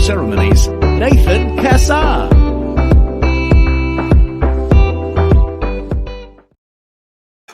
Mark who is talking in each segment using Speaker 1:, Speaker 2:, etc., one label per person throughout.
Speaker 1: ceremonies, Nathan Cassar.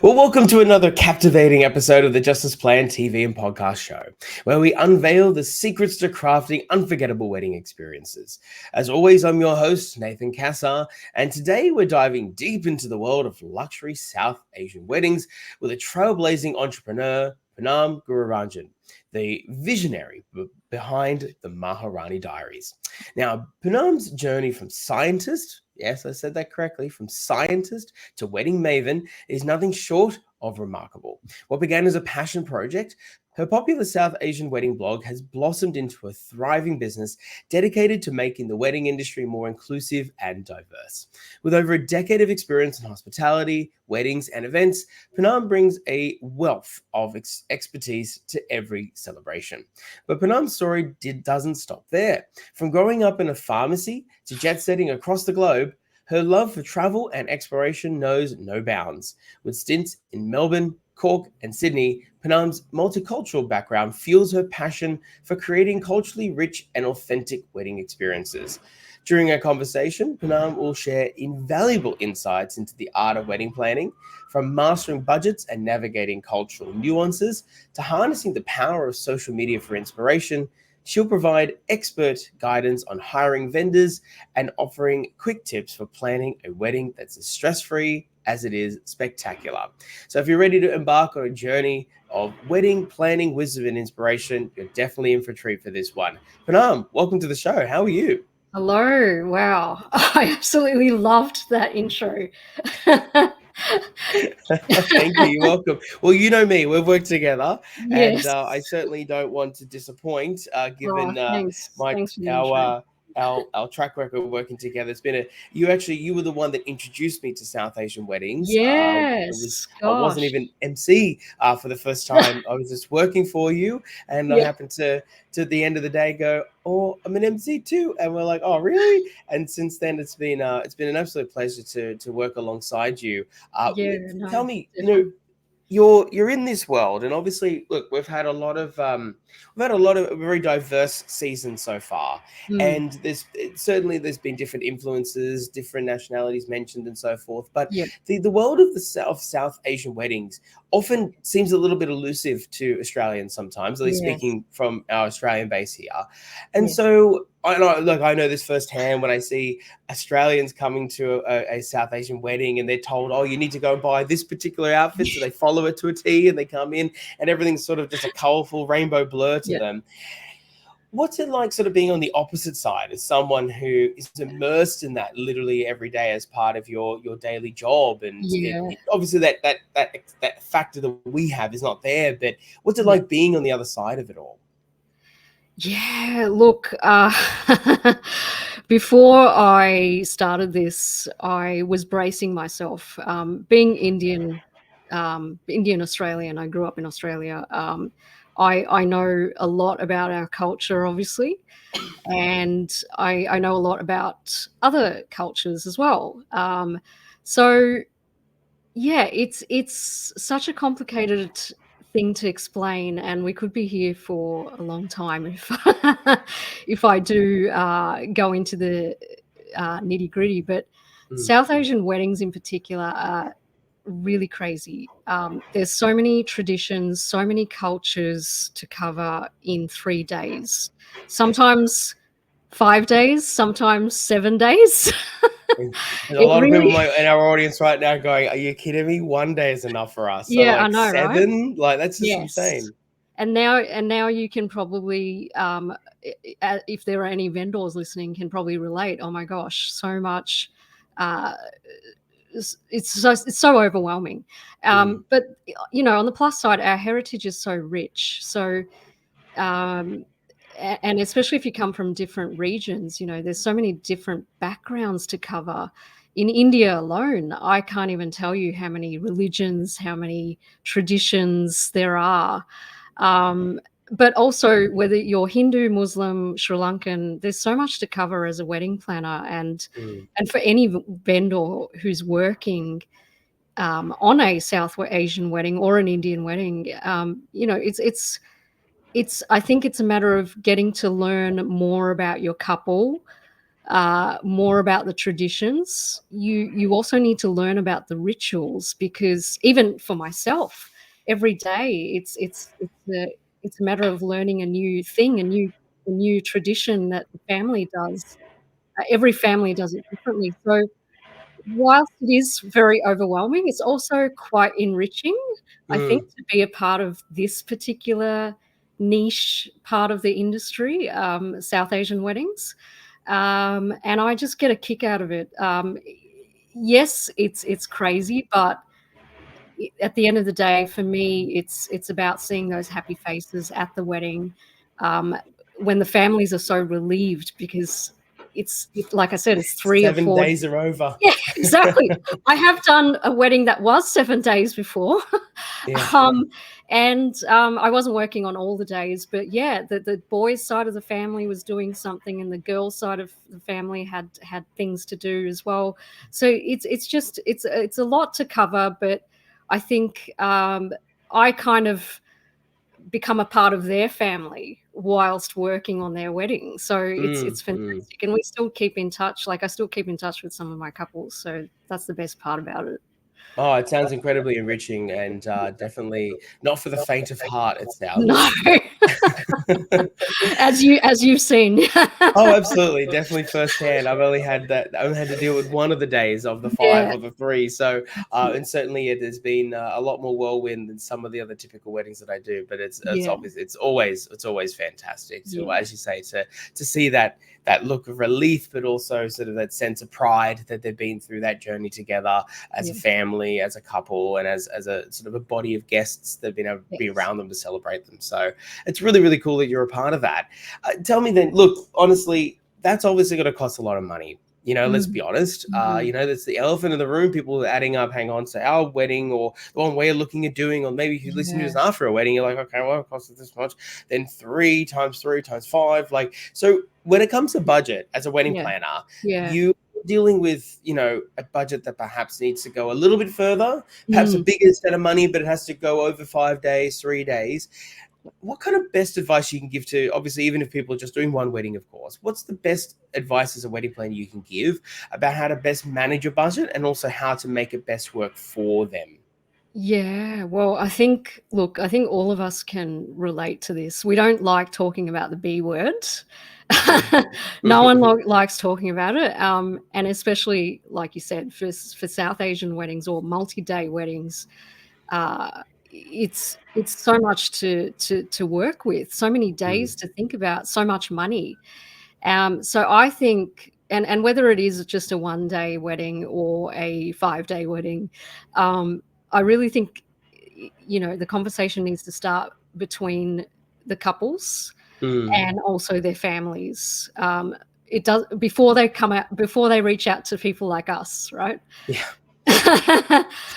Speaker 2: Well, welcome to another captivating episode of the Justice Plan TV and podcast show, where we unveil the secrets to crafting unforgettable wedding experiences. As always, I'm your host, Nathan Cassar, and today we're diving deep into the world of luxury South Asian weddings with a trailblazing entrepreneur, Poonam Gururajan, the visionary behind the Maharani Diaries. Now, Poonam's journey from scientist, yes, I said that correctly, from scientist to wedding maven is nothing short of remarkable. What began as a passion project, her popular South Asian wedding blog has blossomed into a thriving business dedicated to making the wedding industry more inclusive and diverse. With over a decade of experience in hospitality, weddings, and events, Poonam brings a wealth of expertise to every celebration. But Poonam's story doesn't stop there. From growing up in a pharmacy to jet setting across the globe, her love for travel and exploration knows no bounds. With stints in Melbourne, Cork, and Sydney, Poonam's multicultural background fuels her passion for creating culturally rich and authentic wedding experiences. During our conversation, Poonam will share invaluable insights into the art of wedding planning, from mastering budgets and navigating cultural nuances to harnessing the power of social media for inspiration. She'll provide expert guidance on hiring vendors and offering quick tips for planning a wedding that's as stress-free as it is spectacular. So if you're ready to embark on a journey of wedding planning, wisdom, and inspiration, you're definitely in for a treat for this one. Poonam, welcome to the show. How are you?
Speaker 3: Hello. Wow. I absolutely loved that intro.
Speaker 2: Thank you. You're welcome. Well, you know me. We've worked together,
Speaker 3: Yes.
Speaker 2: and I certainly don't want to disappoint. Given
Speaker 3: Thanks. Thanks for the intro.
Speaker 2: our track record working together, it's been you were the one that introduced me to South Asian weddings.
Speaker 3: Yes.
Speaker 2: I wasn't even MC for the first time. I was just working for you, and I happened to the end of the day go, oh, I'm an MC too, and we're like, oh, really? And since then, it's been an absolute pleasure to work alongside you. Tell me, definitely. You're in this world, and obviously, look, we've had a lot of very diverse seasons so far, and there's been different influences, different nationalities mentioned, and so forth. But the world of the South Asian weddings often seems a little bit elusive to Australians sometimes, at least speaking from our Australian base here. And so I know this firsthand when I see Australians coming to a South Asian wedding and they're told, oh, you need to go and buy this particular outfit. So they follow it to a T and they come in and everything's sort of just a colorful rainbow blur to them. What's it like sort of being on the opposite side as someone who is immersed in that literally every day as part of your daily job? And obviously that factor that we have is not there, but what's it like being on the other side of it all?
Speaker 3: Yeah, look, before I started this, I was bracing myself. Being Indian Australian, I grew up in Australia. I know a lot about our culture, obviously, and I know a lot about other cultures as well. So yeah, it's such a complicated thing to explain, and we could be here for a long time if I do go into the nitty-gritty. But South Asian weddings in particular are really crazy. There's so many traditions, so many cultures to cover in 3 days. Sometimes 5 days, sometimes 7 days.
Speaker 2: There's a lot of people in our audience right now going, are you kidding me? 1 day is enough for us. So
Speaker 3: I know,
Speaker 2: 7,
Speaker 3: right?
Speaker 2: like that's just insane.
Speaker 3: And now you can probably, if there are any vendors listening, can probably relate. Oh my gosh, so much. It's so overwhelming. But on the plus side, our heritage is so rich. So and especially if you come from different regions, there's so many different backgrounds to cover. In India alone, I can't even tell you how many religions, how many traditions there are. But also, whether you're Hindu, Muslim, Sri Lankan, there's so much to cover as a wedding planner, and for any vendor who's working on a South Asian wedding or an Indian wedding, it's I think it's a matter of getting to learn more about your couple, more about the traditions. You also need to learn about the rituals, because even for myself, every day it's a matter of learning a new thing, a new tradition that the family does. Every family does it differently. So whilst it is very overwhelming, it's also quite enriching, I think,
Speaker 2: Mm.
Speaker 3: to be a part of this particular niche part of the industry, South Asian weddings. And I just get a kick out of it. Yes, it's crazy, but at the end of the day, for me, it's about seeing those happy faces at the wedding, um, when the families are so relieved, because like I said, it's 3 or
Speaker 2: 7
Speaker 3: 4.
Speaker 2: days are over.
Speaker 3: Yeah, exactly. I have done a wedding that was 7 days before.
Speaker 2: Yeah.
Speaker 3: I wasn't working on all the days, but yeah, the boys' side of the family was doing something, and the girls' side of the family had things to do as well. So it's a lot to cover, but I think, I kind of become a part of their family whilst working on their wedding. So it's
Speaker 2: Mm.
Speaker 3: fantastic, and we still keep in touch. Like, I still keep in touch with some of my couples, so that's the best part about it.
Speaker 2: Oh, it sounds incredibly enriching and definitely not for the faint of heart, it
Speaker 3: No,
Speaker 2: sounds.
Speaker 3: as you've seen.
Speaker 2: Oh, absolutely, definitely firsthand. I only had to deal with one of the days of the 5
Speaker 3: Yeah,
Speaker 2: or the 3. So, and certainly it has been a lot more whirlwind than some of the other typical weddings that I do. But it's
Speaker 3: yeah,
Speaker 2: obvious it's always fantastic to,
Speaker 3: yeah,
Speaker 2: as you say, to see that look of relief, but also sort of that sense of pride that they've been through that journey together as a
Speaker 3: yeah,
Speaker 2: family, as a couple, and as a sort of a body of guests that have been able to be
Speaker 3: yes.
Speaker 2: around them to celebrate them. So it's really, really cool that you're a part of that. Tell me then, look, honestly, that's obviously going to cost a lot of money. Let's be
Speaker 3: Mm,
Speaker 2: honest.
Speaker 3: mhm.
Speaker 2: That's the elephant in the room. People are adding up, hang on, to our wedding or the one we're looking at doing, or maybe if you listen to
Speaker 3: Yeah,
Speaker 2: us after a wedding, you're like, okay, well, it costs this much. Then 3 times 5. Like, so when it comes to budget as a wedding
Speaker 3: yeah,
Speaker 2: planner,
Speaker 3: yeah.
Speaker 2: you dealing with, a budget that perhaps needs to go a little bit further, perhaps a
Speaker 3: Mm.
Speaker 2: bigger set of money, but it has to go over 5 days, 3 days. What kind of best advice you can give to, obviously, even if people are just doing one wedding, of course, what's the best advice as a wedding planner you can give about how to best manage your budget and also how to make it best work for them?
Speaker 3: Yeah, well, I think all of us can relate to this. We don't like talking about the B word. No one likes talking about it, and especially, like you said, for South Asian weddings or multi-day weddings, it's so much to work with, so many days
Speaker 2: Mm,
Speaker 3: to think about, so much money. So I think, and whether it is just a 1-day wedding or a 5-day wedding, um, I really think, the conversation needs to start between the couples
Speaker 2: mm,
Speaker 3: and also their families. It does before they reach out to people like us, right?
Speaker 2: yeah,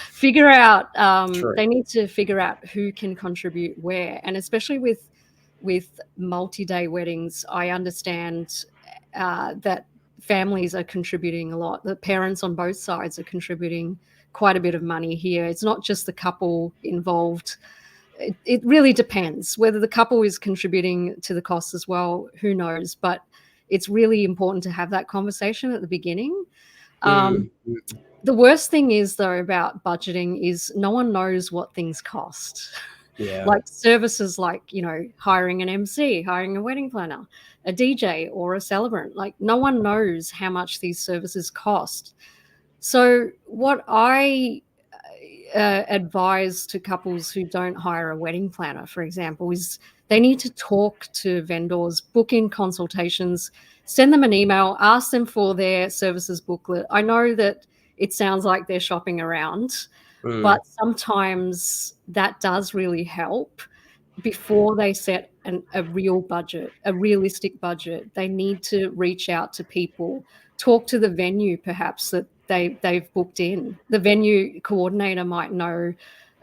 Speaker 3: Figure out,
Speaker 2: true.
Speaker 3: they need to figure out who can contribute where, and especially with multi-day weddings, I understand, that families are contributing a lot. The parents on both sides are contributing quite a bit of money here. It's not just the couple involved. It really depends whether the couple is contributing to the costs as well. Who knows? But it's really important to have that conversation at the beginning. Um,
Speaker 2: Mm, mm,
Speaker 3: the worst thing is, though, about budgeting is no one knows what things cost.
Speaker 2: yeah.
Speaker 3: Like services like, hiring an MC, hiring a wedding planner, a DJ, or a celebrant. Like, no one knows how much these services cost. So what I advise to couples who don't hire a wedding planner, for example, is they need to talk to vendors, book in consultations, send them an email, ask them for their services booklet. I know that it sounds like they're shopping around, but
Speaker 2: Mm,
Speaker 3: sometimes that does really help. Before they set a real budget, a realistic budget, they need to reach out to people, talk to the venue perhaps that they've booked in. The venue coordinator might know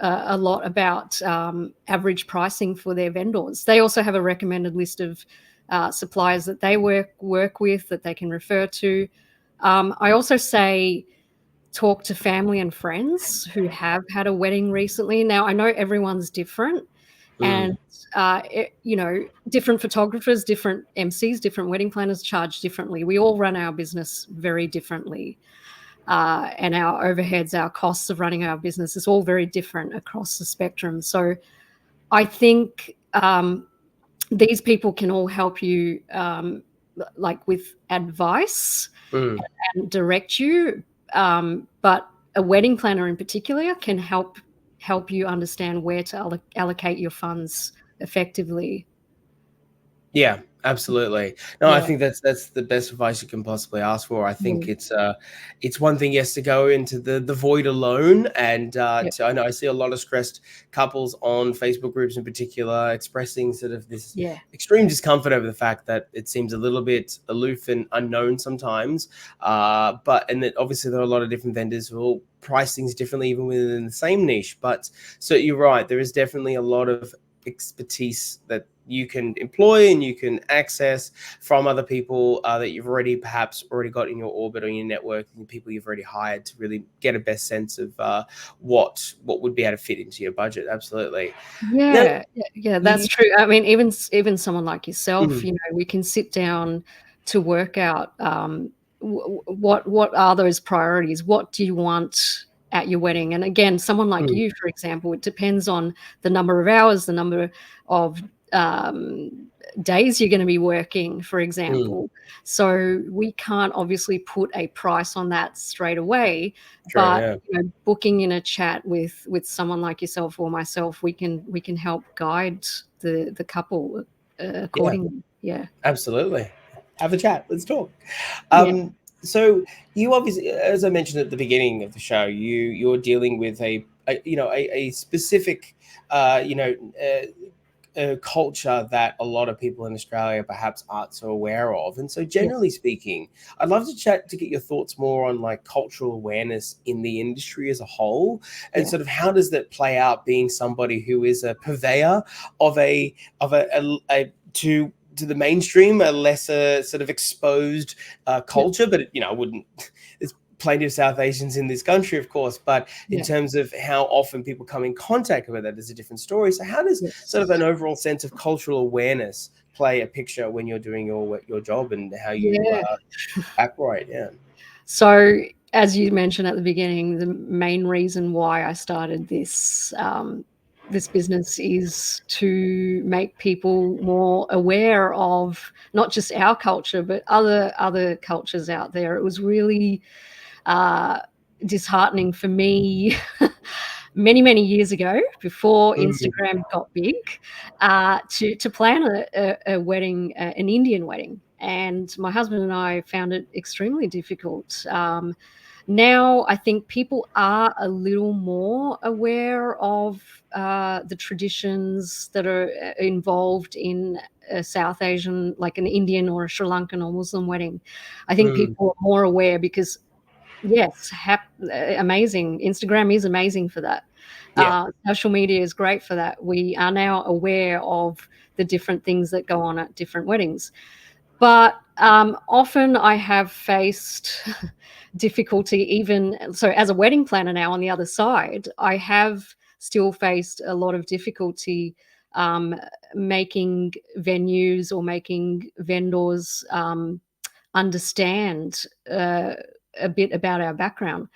Speaker 3: a lot about, average pricing for their vendors. They also have a recommended list of suppliers that they work with that they can refer to. I also say talk to family and friends who have had a wedding recently. Now, I know everyone's different, And, different photographers, different MCs, different wedding planners charge differently. We all run our business very differently. And our overheads, our costs of running our business is all very different across the spectrum. So I think these people can all help you like with advice and direct you. But a wedding planner in particular can help you understand where to allocate your funds effectively.
Speaker 2: Yeah, absolutely. No, I
Speaker 3: Yeah.
Speaker 2: think that's the best advice you can possibly ask for. I think
Speaker 3: Mm.
Speaker 2: it's one thing, yes, to go into the void alone, and
Speaker 3: Yep.
Speaker 2: I know I see a lot of stressed couples on Facebook groups in particular expressing sort of this
Speaker 3: Yeah.
Speaker 2: extreme discomfort over the fact that it seems a little bit aloof and unknown sometimes. And that obviously there are a lot of different vendors who will price things differently even within the same niche. But so you're right, there is definitely a lot of expertise that you can employ and you can access from other people that you've perhaps already got in your orbit or your network, and people you've already hired to really get a best sense of what would be able to fit into your budget. Absolutely. Now,
Speaker 3: Yeah, that's true. I mean, even someone like yourself,
Speaker 2: mm,
Speaker 3: we can sit down to work out what are those priorities? What do you want at your wedding? And again, someone like
Speaker 2: mm,
Speaker 3: you, for example, it depends on the number of hours, the number of days you're going to be working, for
Speaker 2: mm,
Speaker 3: example. So we can't obviously put a price on that straight away,
Speaker 2: true,
Speaker 3: but
Speaker 2: yeah.
Speaker 3: booking in a chat with someone like yourself or myself, we can help guide the couple
Speaker 2: Yeah,
Speaker 3: accordingly. Yeah.
Speaker 2: absolutely. Have a chat. Let's talk.
Speaker 3: Yeah.
Speaker 2: So you obviously, as I mentioned at the beginning of the show, you're dealing with a specific culture that a lot of people in Australia perhaps aren't so aware of. And so
Speaker 3: Yes.
Speaker 2: generally speaking, I'd love to chat to get your thoughts more on like cultural awareness in the industry as a whole, and
Speaker 3: Yeah.
Speaker 2: sort of how does that play out being somebody who is a purveyor of a to the mainstream, a lesser sort of exposed
Speaker 3: Yeah.
Speaker 2: culture, but I wouldn't. There's plenty of South Asians in this country, of course, but in
Speaker 3: Yeah.
Speaker 2: terms of how often people come in contact with that is a different story. So, how does sort of
Speaker 3: Yes.
Speaker 2: an overall sense of cultural awareness play a picture when you're doing your job and how you
Speaker 3: Yeah.
Speaker 2: operate? Yeah.
Speaker 3: So, as you mentioned at the beginning, the main reason why I started this business is to make people more aware of not just our culture, but other cultures out there. It was really uh, disheartening for me many years ago, before
Speaker 2: Mm,
Speaker 3: Instagram got big, to plan a wedding, an Indian wedding. And my husband and I found it extremely difficult. Now I think people are a little more aware of the traditions that are involved in a South Asian, like an Indian or a Sri Lankan or Muslim wedding. I think
Speaker 2: mm,
Speaker 3: people are more aware because, yes, amazing. Instagram is amazing for that.
Speaker 2: yeah.
Speaker 3: Social media is great for that. We are now aware of the different things that go on at different weddings. But often I have faced difficulty, even so, as a wedding planner now on the other side, I have still faced a lot of difficulty um, making venues or making vendors understand a bit about our background.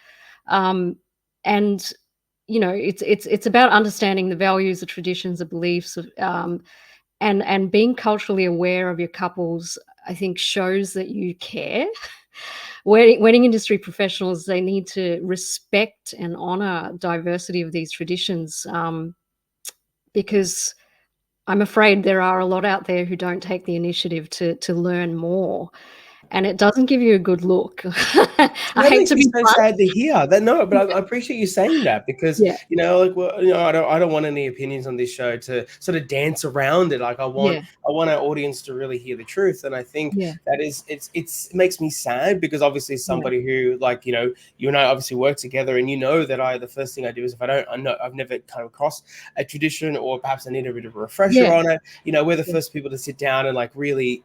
Speaker 3: Um, and it's about understanding the values, the traditions, the beliefs of, and being culturally aware of your couples. I think shows that you care. Wedding industry professionals, they need to respect and honor diversity of these traditions, because I'm afraid there are a lot out there who don't take the initiative to learn more, and it doesn't give you a good look. I
Speaker 2: That
Speaker 3: hate
Speaker 2: makes
Speaker 3: to
Speaker 2: me
Speaker 3: be
Speaker 2: so
Speaker 3: blunt.
Speaker 2: sad to hear that. No, but I appreciate you saying that because
Speaker 3: Yeah,
Speaker 2: like, well, I don't want any opinions on this show to sort of dance around it. Like,
Speaker 3: yeah,
Speaker 2: I want our audience to really hear the truth, and I think
Speaker 3: yeah,
Speaker 2: that is it makes me sad because obviously
Speaker 3: yeah,
Speaker 2: somebody who like you and I obviously work together, and the first thing I do is if I know I've never come across a tradition or perhaps I need a bit of a refresher
Speaker 3: yeah,
Speaker 2: on it. We're the
Speaker 3: yeah,
Speaker 2: first people to sit down and like really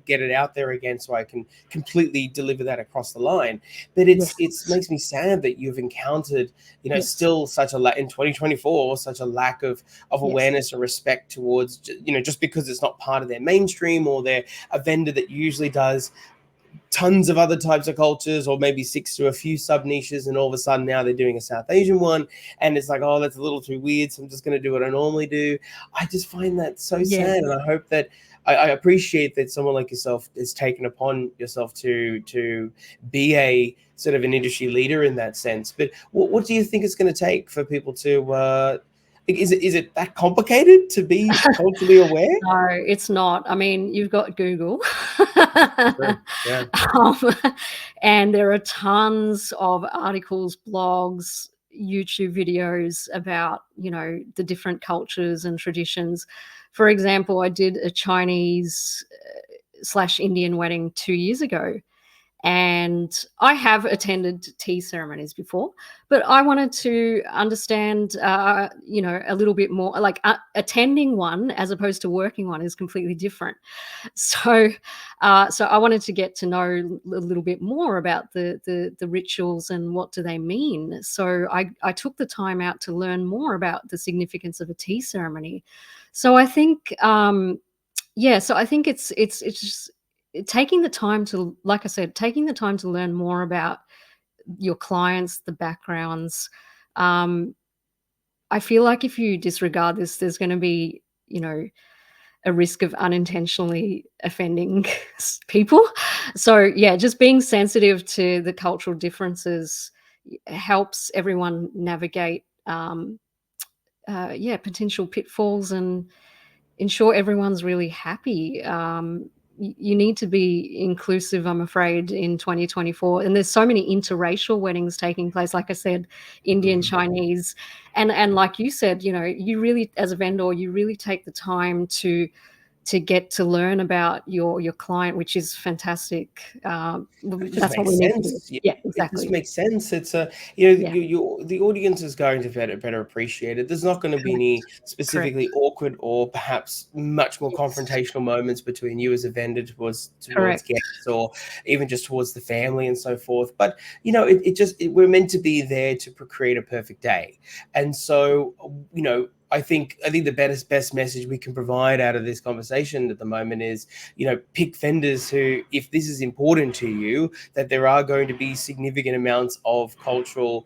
Speaker 2: get it out there again, so I can can completely deliver that across the line. But it
Speaker 3: Yes.
Speaker 2: makes me sad that you've encountered,
Speaker 3: Yes.
Speaker 2: still such a in 2024, such a lack of
Speaker 3: Yes.
Speaker 2: awareness or respect towards, just because it's not part of their mainstream, or they're a vendor that usually does tons of other types of cultures, or maybe sticks to a few sub niches, and all of a sudden now they're doing a South Asian one, and it's like, oh, that's a little too weird, so I'm just going to do what I normally do. I just find that so
Speaker 3: Yeah.
Speaker 2: sad, and I hope that I appreciate that someone like yourself has taken upon yourself to be a sort of an industry leader in that sense. But what do you think it's going to take for people to is it that complicated to be culturally aware?
Speaker 3: No, it's not. I mean, you've got Google.
Speaker 2: Sure. Yeah.
Speaker 3: Um, and there are tons of articles, blogs, YouTube videos about, the different cultures and traditions. For example, I did a Chinese slash Indian wedding 2 years ago. And I have attended tea ceremonies before, but I wanted to understand, a little bit more. Like attending one as opposed to working one is completely different. So, so I wanted to get to know a little bit more about the rituals and what do they mean. So I took the time out to learn more about the significance of a tea ceremony. So I think, so I think it's just taking the time to, like I said, taking the time to learn more about your clients, the backgrounds. Um, I feel like if you disregard this, there's going to be, a risk of unintentionally offending people. So yeah, just being sensitive to the cultural differences helps everyone navigate, potential pitfalls and ensure everyone's really happy. You need to be inclusive, I'm afraid, in 2024. And there's so many interracial weddings taking place. Like I said, Indian,
Speaker 2: Mhm.
Speaker 3: Chinese, and like you said, you really, as a vendor, you really take the time to get to learn about your client, which is fantastic.
Speaker 2: It just
Speaker 3: That's what we
Speaker 2: makes
Speaker 3: need to do.
Speaker 2: sense. Yeah,
Speaker 3: Yeah,
Speaker 2: it just
Speaker 3: exactly.
Speaker 2: makes sense. It's
Speaker 3: Yeah,
Speaker 2: the audience is going to better appreciate it. There's not going to be any
Speaker 3: correct.
Speaker 2: specifically
Speaker 3: Correct.
Speaker 2: awkward or perhaps much more
Speaker 3: Yes,
Speaker 2: confrontational moments between you as a vendor towards
Speaker 3: correct.
Speaker 2: guests, or even just towards the family and so forth. But we're meant to be there to create a perfect day, and so I think the best message we can provide out of this conversation at the moment is, pick vendors who, if this is important to you, that there are going to be significant amounts of cultural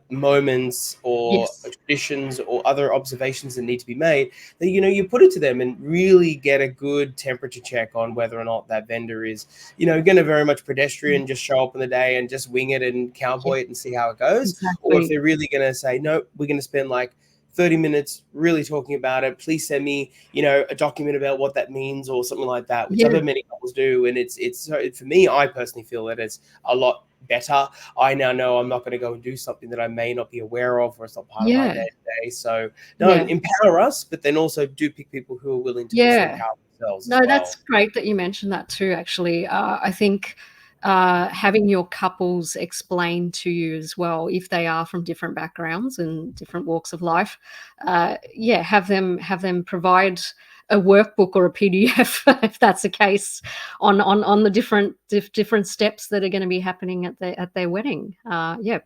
Speaker 2: moments or
Speaker 3: Yes.
Speaker 2: traditions or other observations that need to be made, that you put it to them and really get a good temperature check on whether or not that vendor is going to very much
Speaker 3: Mm.
Speaker 2: pedestrian, just show up on the day and just wing it and
Speaker 3: Yeah,
Speaker 2: cowboy it and see how it goes, or if
Speaker 3: exactly.
Speaker 2: they're really going to say, no, we're going to spend like 30 minutes really talking about it. Please send me, a document about what that means or something like that, which
Speaker 3: Yeah,
Speaker 2: other many couples do. And for me, I personally feel that it's a lot better. I now know I'm not going to go and do something that I may not be aware of, or it's not part of my
Speaker 3: yeah,
Speaker 2: day to day. So no,
Speaker 3: yeah,
Speaker 2: empower us, but then also do pick people who are willing to also
Speaker 3: yeah.
Speaker 2: empower themselves
Speaker 3: No,
Speaker 2: as
Speaker 3: that's
Speaker 2: well.
Speaker 3: great that you mentioned that too, actually. I think having your couples explain to you as well, if they are from different backgrounds and different walks of life, have them provide a workbook or a PDF if that's the case on the different steps that are going to be happening at their wedding. Yeah,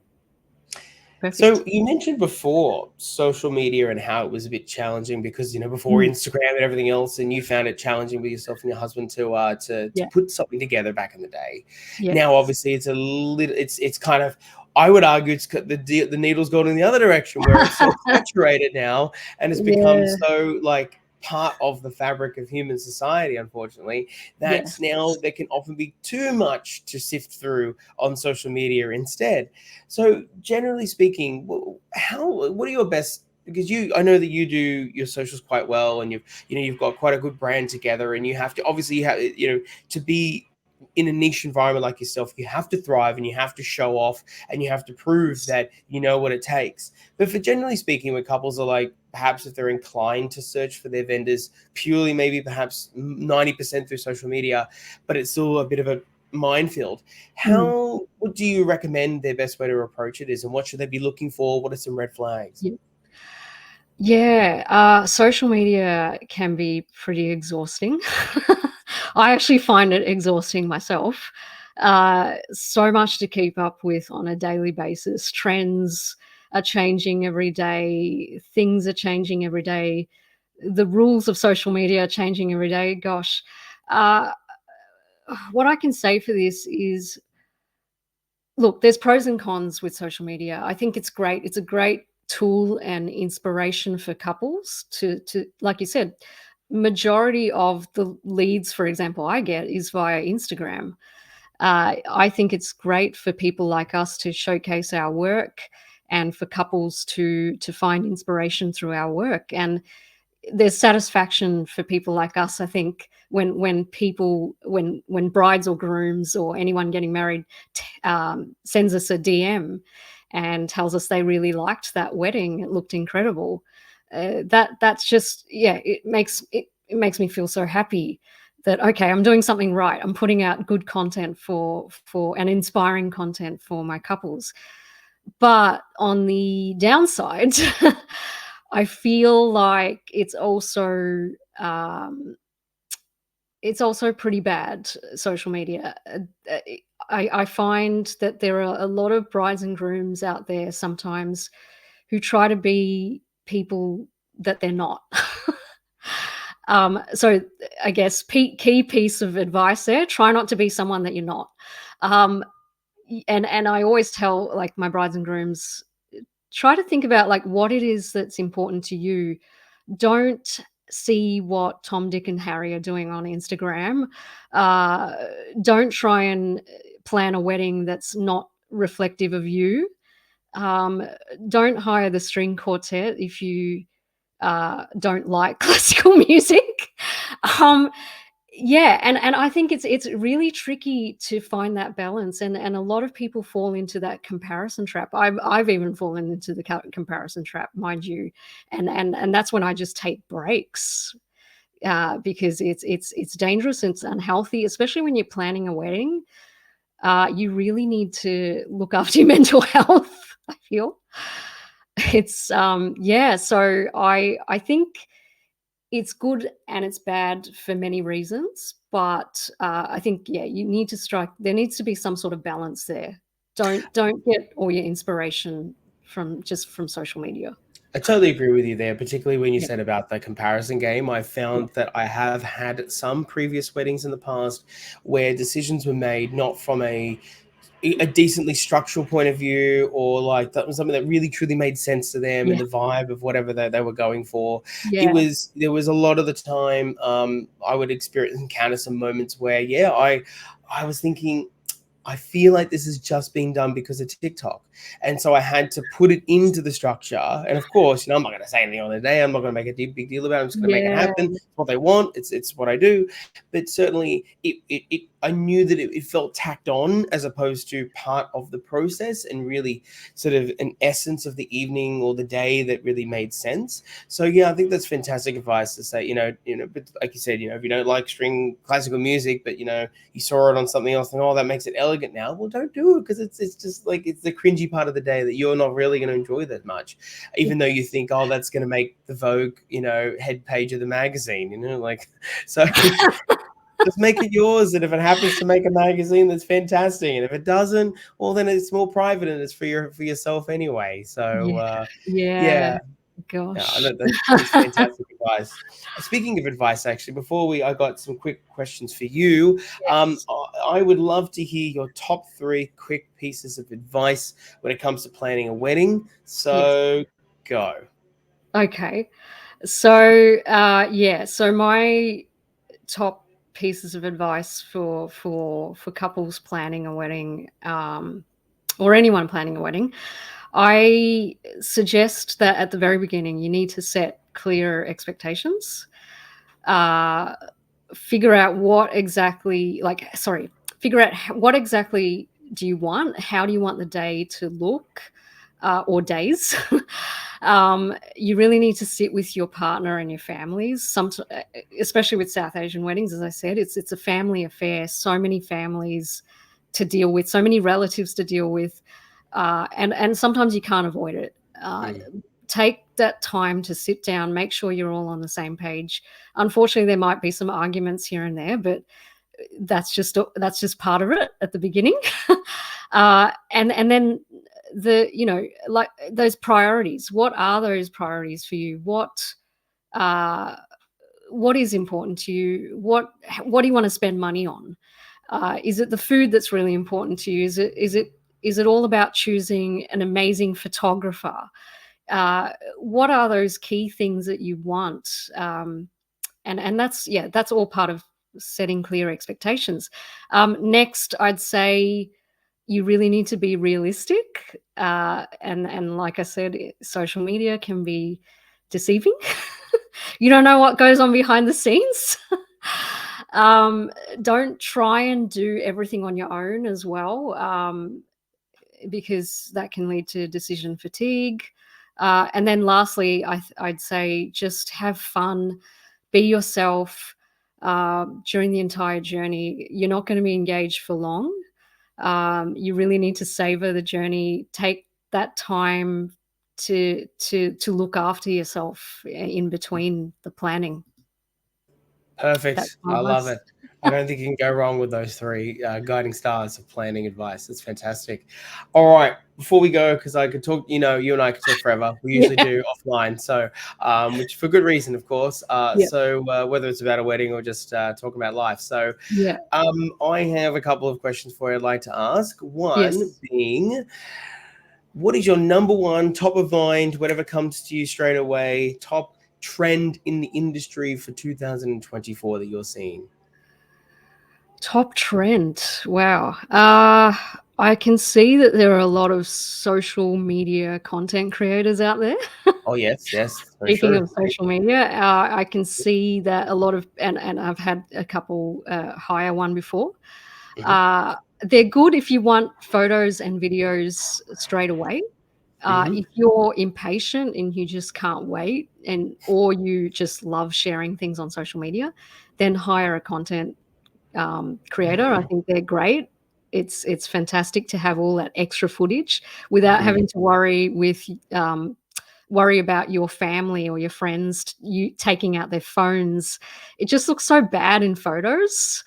Speaker 2: So
Speaker 3: perfect.
Speaker 2: you mentioned before social media and how it was a bit challenging because before
Speaker 3: Mm,
Speaker 2: Instagram and everything else, and you found it challenging with yourself and your husband to
Speaker 3: yeah,
Speaker 2: put something together back in the day.
Speaker 3: yeah,
Speaker 2: Now, obviously, it's a little, it's kind of, I would argue the needle's gone in the other direction, where it's so saturated now, and it's become
Speaker 3: yeah,
Speaker 2: so like part of the fabric of human society, unfortunately, that
Speaker 3: yes.
Speaker 2: now there can often be too much to sift through on social media instead. So, generally speaking, what are your best? Because I know that you do your socials quite well, and you've got quite a good brand together, and you have to obviously to be in a niche environment like yourself, you have to thrive and you have to show off and you have to prove that you know what it takes. But for generally speaking, when couples are like, perhaps if they're inclined to search for their vendors purely, maybe perhaps 90% through social media, but it's still a bit of a minefield.
Speaker 3: Mm.
Speaker 2: What do you recommend their best way to approach it is, and what should they be looking for? What are some red flags?
Speaker 3: Yeah, social media can be pretty exhausting. I actually find it exhausting myself. So much to keep up with on a daily basis. Trends are changing every day. Things are changing every day. The rules of social media are changing every day. Gosh, uh, what I can say for this is, look, there's pros and cons with social media. I think it's great. It's a great tool and inspiration for couples to like you said, majority of the leads, for example, I get is via Instagram. I think it's great for people like us to showcase our work and for couples to find inspiration through our work. And there's satisfaction for people like us, I think, when people when brides or grooms or anyone getting married sends us a DM and tells us they really liked that wedding, it looked incredible. That's just, yeah, it makes me feel so happy that, okay, I'm doing something right. I'm putting out good content for and inspiring content for my couples. But on the downside, I feel like um, it's also pretty bad, social media. Uh, I find that there are a lot of brides and grooms out there sometimes who try to be people that they're not. So I guess key piece of advice there: try not to be someone that you're not. Um, and I always tell, like, my brides and grooms, try to think about like what it is that's important to you. Don't see what Tom, Dick, and Harry are doing on Instagram. Uh, don't try and plan a wedding that's not reflective of you. Um, don't hire the string quartet if you don't like classical music. Um, yeah, and I think it's really tricky to find that balance, and a lot of people fall into that comparison trap. I've even fallen into the comparison trap, mind you, and that's when I just take breaks, because it's dangerous, it's unhealthy, especially when you're planning a wedding. You really need to look after your mental health. I feel it's yeah. So I think it's good and it's bad for many reasons, but I think, yeah, you need to strike. There needs to be some sort of balance there. Don't get all your inspiration from social media.
Speaker 2: I totally agree with you there, particularly when you
Speaker 3: Yeah,
Speaker 2: said about the comparison game. I
Speaker 3: yeah,
Speaker 2: found that I have had some previous weddings in the past where decisions were made not from a decently structural point of view, or like that was something that really truly made sense to them and
Speaker 3: yeah,
Speaker 2: the vibe of whatever they were going for.
Speaker 3: yeah,
Speaker 2: There was a lot of the time, I would encounter some moments where, yeah, I was thinking, I feel like this is just being done because of TikTok. And so I had to put it into the structure. And of course, I'm not going to say anything on the day. I'm not going to make a big deal about it. I'm just going to make it
Speaker 3: yeah,
Speaker 2: happen. It's what they want. It's what I do. But certainly I knew that it felt tacked on as opposed to part of the process and really sort of an essence of the evening or the day that really made sense. So yeah, I think that's fantastic advice to say, but like you said, if you don't like string classical music, but you saw it on something else and that makes it elegant now. Well, don't do it, because it's just like it's the cringy part of the day that you're not really going to enjoy that much, even though you think, oh, that's going to make the Vogue, head page of the magazine, like so. Just make it yours, and if it happens to make a magazine, that's fantastic. And if it doesn't, well, then it's more private and it's for yourself anyway. So
Speaker 3: yeah, yeah.
Speaker 2: yeah, yeah,
Speaker 3: Gosh,
Speaker 2: that's fantastic advice. Speaking of advice, actually, I got some quick questions for you.
Speaker 3: yes,
Speaker 2: I would love to hear your top 3 quick pieces of advice when it comes to planning a wedding.
Speaker 3: yes.
Speaker 2: So go.
Speaker 3: Okay, so yeah, so my top pieces of advice for couples planning a wedding, or anyone planning a wedding, I suggest that at the very beginning you need to set clear expectations. Uh, figure out figure out what exactly do you want. How do you want the day to look, or days? You really need to sit with your partner and your families. Especially with South Asian weddings, as I said, it's a family affair. So many families to deal with, so many relatives to deal with, and sometimes you can't avoid it.
Speaker 2: Mm.
Speaker 3: Take that time to sit down, make sure you're all on the same page. Unfortunately, there might be some arguments here and there, but that's just part of it at the beginning. And then like those priorities. What are those priorities for you? What is important to you? What do you want to spend money on? Is it the food that's really important to you? Is it all about choosing an amazing photographer? What are those key things that you want? And that's all part of setting clear expectations. Next, I'd say you really need to be realistic. And like I said, social media can be deceiving. You don't know what goes on behind the scenes. Don't try and do everything on your own as well, because that can lead to decision fatigue. And then lastly, I'd say just have fun, be yourself during the entire journey. You're not going to be engaged for long. You really need to savor the journey. Take that time to look after yourself in between the planning.
Speaker 2: Perfect. I love it. I don't think you can go wrong with those three guiding stars of planning advice. That's fantastic. All right. Before we go, because I could talk, you and I could talk forever. We usually do offline. So, which for good reason, of course. So whether it's about a wedding or just talk about life. So I have a couple of questions for you I'd like to ask. One being, what is your number one, top of mind, whatever comes to you straight away, top trend in the industry for 2024 that you're seeing?
Speaker 3: Top trend. Wow. I can see that there are a lot of social media content creators out there.
Speaker 2: Oh, yes.
Speaker 3: Speaking of social media, I can see that a lot of, and I've had a couple hire one before. They're good if you want photos and videos straight away. If you're impatient and you just can't wait, or you just love sharing things on social media, then hire a content creator. I think they're great. It's fantastic to have all that extra footage without having to worry about your family or your friends you taking out their phones. It just looks so bad in photos,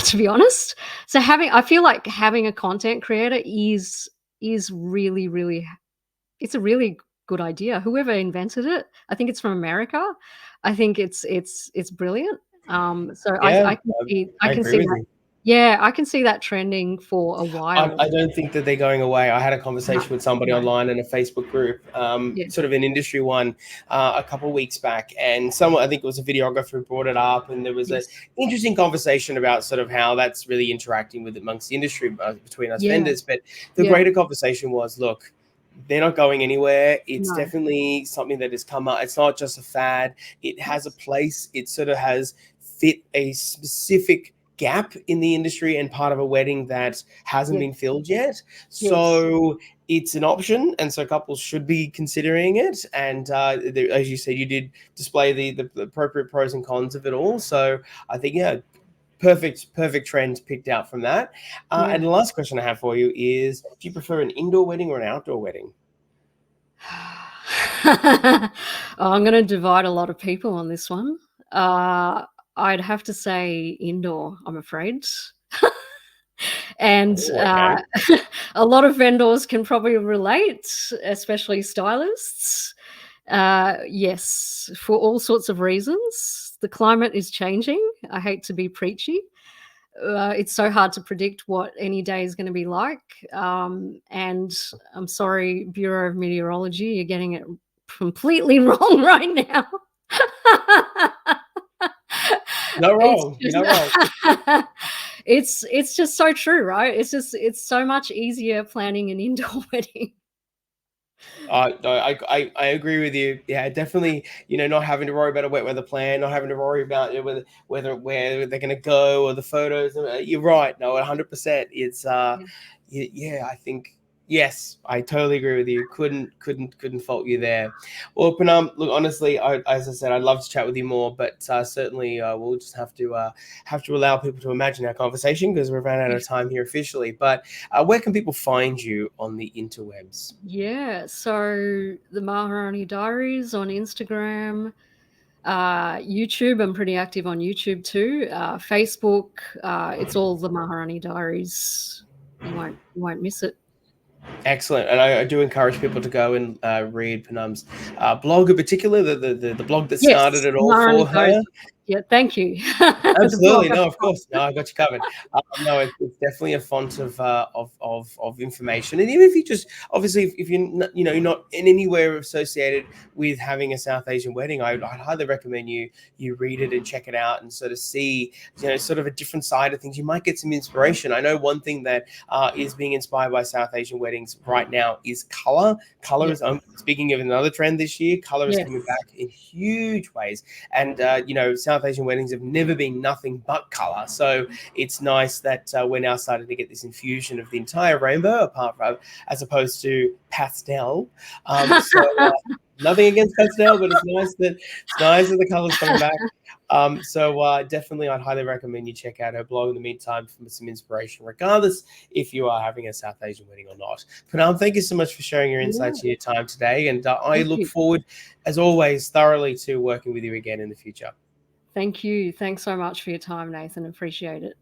Speaker 3: to be honest. So I feel like having a content creator is really, really, it's a really good idea. Whoever invented it, I think it's from America. I think it's brilliant. So I can see that. Yeah, I can see that trending for a while.
Speaker 2: I don't think that they're going away. I had a conversation with somebody online in a Facebook group, sort of an industry one, a couple of weeks back, and someone, I think it was a videographer, brought it up, and there was an interesting conversation about sort of how that's really interacting with amongst the industry between us vendors. But the greater conversation was, look, they're not going anywhere. It's definitely something that has come up. It's not just a fad. It has a place. It sort of has fit a specific gap in the industry and part of a wedding that hasn't been filled yet. So it's an option, and so couples should be considering it. And as you said, you did display the appropriate pros and cons of it all. So I think, perfect trends picked out from that. And the last question I have for you is, do you prefer an indoor wedding or an outdoor wedding?
Speaker 3: I'm going to divide a lot of people on this one. I'd have to say indoor, I'm afraid. And a lot of vendors can probably relate, especially stylists. Yes, for all sorts of reasons. The climate is changing. I hate to be preachy. It's so hard to predict what any day is going to be like. And I'm sorry, Bureau of Meteorology, you're getting it completely wrong right now.
Speaker 2: Not wrong. You're not wrong.
Speaker 3: It's just so true, right? It's so much easier planning an indoor wedding.
Speaker 2: I agree with you. Yeah, definitely. Not having to worry about a wet weather plan, not having to worry about where they're going to go or the photos. You're right. No, 100%. It's I think Yes, I totally agree with you. Couldn't fault you there. Well, Poonam, look, honestly, as I said, I'd love to chat with you more, but certainly we'll just have to allow people to imagine our conversation because we've run out of time here officially. But where can people find you on the interwebs?
Speaker 3: Yeah, so the Maharani Diaries on Instagram, YouTube. I'm pretty active on YouTube too. Facebook. It's all the Maharani Diaries. You won't miss it.
Speaker 2: Excellent, and I do encourage people to go and read Poonam's blog in particular, the blog that started
Speaker 3: Yes,
Speaker 2: it all
Speaker 3: Maharani
Speaker 2: for her.
Speaker 3: Diaries. Yeah, thank you. The
Speaker 2: Absolutely,
Speaker 3: blog.
Speaker 2: no, of course, no, I got you covered. No, it's definitely a font of information, and even if you just obviously if you're not in anywhere associated with having a South Asian wedding, I'd highly recommend you read it and check it out and sort of see sort of a different side of things. You might get some inspiration. I know one thing that is being inspired by South Asian weddings right now is color. Color
Speaker 3: Yes.
Speaker 2: is speaking of another trend this year. Color is
Speaker 3: Yes.
Speaker 2: coming back in huge ways, and South Asian weddings have never been nothing but color. So it's nice that we're now starting to get this infusion of the entire rainbow, as opposed to pastel. Nothing against pastel, but it's nice that the colors coming back. Definitely, I'd highly recommend you check out her blog in the meantime for some inspiration, regardless if you are having a South Asian wedding or not. Poonam, thank you so much for sharing your insights and your time today, and I
Speaker 3: Thank
Speaker 2: look
Speaker 3: you.
Speaker 2: forward, as always, thoroughly to working with you again in the future.
Speaker 3: Thank you. Thanks so much for your time, Nathan. Appreciate it.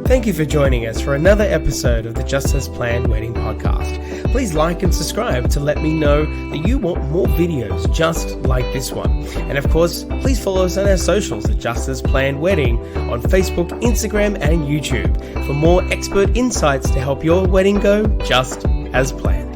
Speaker 2: Thank you for joining us for another episode of the Just As Planned Wedding Podcast. Please like and subscribe to let me know that you want more videos just like this one. And of course, please follow us on our socials at Just As Planned Wedding on Facebook, Instagram, and YouTube for more expert insights to help your wedding go just as planned.